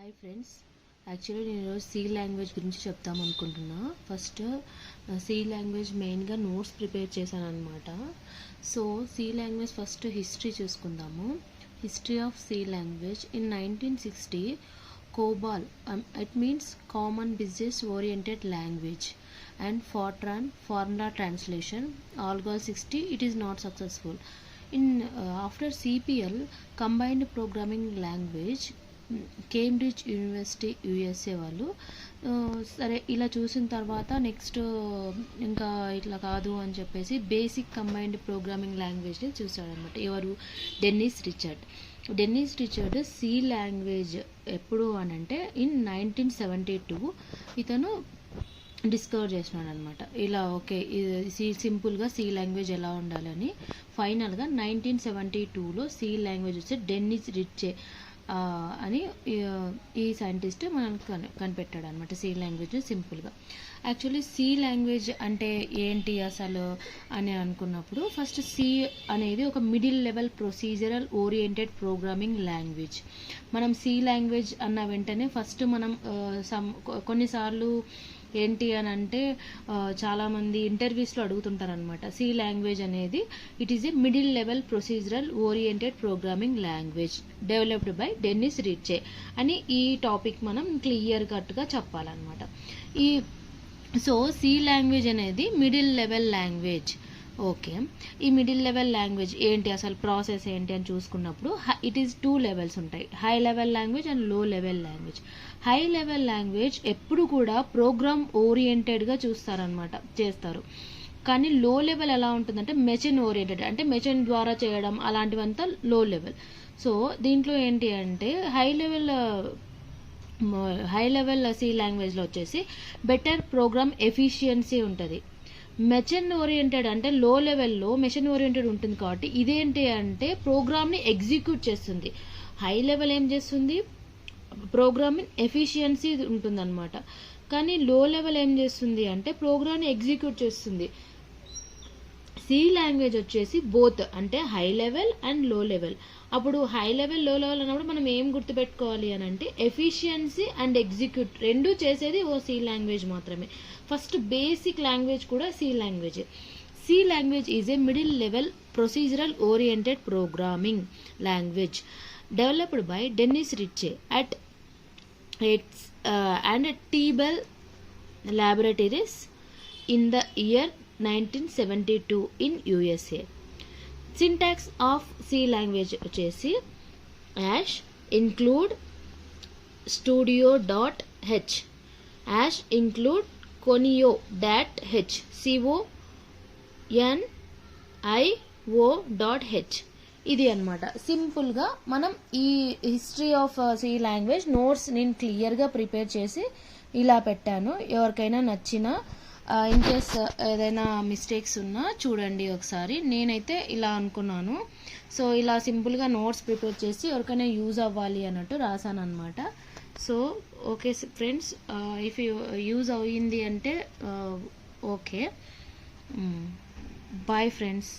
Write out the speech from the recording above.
Hi friends, actually నేను ఈరోజు C language గురించి చెప్తాం అనుకుంటున్నా. ఫస్ట్ సి లాంగ్వేజ్ మెయిన్గా నోట్స్ ప్రిపేర్ చేశాను అనమాట. So C language first history చూసుకుందాము. History of C language in 1960 COBOL, it means Common Business Oriented Language, and Fortran formula translation ALGOL 60 it is not successful. In after CPL combined programming language Cambridge university USA వాళ్ళు సరే ఇలా చూసిన తర్వాత next ఇంకా ఇట్లా కాదు అని చెప్పేసి బేసిక్ కంబైన్డ్ ప్రోగ్రామింగ్ లాంగ్వేజ్ని చూసాడనమాట. ఎవరు? డెన్నిస్ రిచర్డ్ సి లాంగ్వేజ్ ఎప్పుడు అని అంటే ఇన్ 1972 ఇతను డిస్కవర్ చేసినాడు అనమాట. ఇలా ఓకే సింపుల్గా సి లాంగ్వేజ్ ఎలా ఉండాలని ఫైనల్గా 1972లో సి లాంగ్వేజ్ వచ్చి డెన్నిస్ రిచే అని ఈ సైంటిస్ట్ మనకు కనిపెట్టాడు అనమాట సి లాంగ్వేజ్ సింపుల్గా. యాక్చువల్లీ సి లాంగ్వేజ్ అంటే ఏంటి అసలు అని అనుకున్నప్పుడు ఫస్ట్ సి అనేది ఒక middle level procedural oriented programming language. మనం సి లాంగ్వేజ్ అన్న వెంటనే ఫస్ట్ మనం కొన్నిసార్లు ఏంటి అని అంటే చాలామంది ఇంటర్వ్యూస్లో అడుగుతుంటారు అనమాట. సి లాంగ్వేజ్ అనేది it is a middle level procedural oriented programming language developed by Dennis Ritchie అని ఈ టాపిక్ మనం క్లియర్ కట్గా చెప్పాలన్నమాట. సో సి లాంగ్వేజ్ అనేది మిడిల్ లెవెల్ లాంగ్వేజ్. ఓకే, ఈ మిడిల్ లెవెల్ లాంగ్వేజ్ ఏంటి అసలు ప్రాసెస్ ఏంటి అని చూసుకున్నప్పుడు ఇట్ ఈస్ 2 లెవెల్స్ ఉంటాయి, high level language and low level language. High level language ఎప్పుడు కూడా ప్రోగ్రామ్ ఓరియంటెడ్గా చేస్తారు. కానీ లో లెవెల్ ఎలా ఉంటుందంటే మెషిన్ ఓరియంటెడ్, అంటే మెషిన్ ద్వారా చేయడం అలాంటివంతా లో లెవెల్. సో దీంట్లో ఏంటి అంటే హై లెవెల్ సి లాంగ్వేజ్లో వచ్చేసి బెటర్ ప్రోగ్రామ్ ఎఫిషియన్సీ ఉంటుంది. మెషిన్ ఓరియంటెడ్ అంటే లో లెవెల్లో మెషిన్ ఓరియంటెడ్ ఉంటుంది కాబట్టి ఇదేంటి అంటే ప్రోగ్రామ్ని ఎగ్జిక్యూట్ చేస్తుంది. హై లెవెల్ ఏం చేస్తుంది? ప్రోగ్రామింగ్ ఎఫిషియన్సీ ఉంటుందన్నమాట. కానీ లో లెవెల్ ఏం చేస్తుంది అంటే ప్రోగ్రామ్ని ఎగ్జిక్యూట్ చేస్తుంది. సి లాంగ్వేజ్ వచ్చేసి బోత్, అంటే high level and low level. అప్పుడు హై లెవెల్ లో లెవెల్ అన్నప్పుడు మనం ఏం గుర్తుపెట్టుకోవాలి అని అంటే ఎఫిషియన్సీ అండ్ ఎగ్జిక్యూట్ రెండు చేసేది ఓ సి లాంగ్వేజ్ మాత్రమే. ఫస్ట్ బేసిక్ లాంగ్వేజ్ కూడా C language. C language is a middle level procedural oriented programming language developed by Dennis Ritchie at T-Bell Laboratories in the year 1972 in USA. Syntax of C language వచ్చేసి hash include studio.h, hash include conio.h, conio.h. ఇది అనమాట. సింపుల్గా మనం ఈ history of C language notes నేను క్లియర్గా prepare చేసి ఇలా పెట్టాను. ఎవరికైనా నచ్చినా ఇన్ కేస్ ఏదైనా మిస్టేక్స్ ఉన్నా చూడండి ఒకసారి. నేనైతే ఇలా అనుకున్నాను. సో ఇలా సింపుల్గా నోట్స్ ప్రిపేర్ చేసి ఎవరికైనా యూజ్ అవ్వాలి అన్నట్టు రాశాను అనమాట. So okay friends, if use అయ్యింది అంటే ఓకే. Bye friends.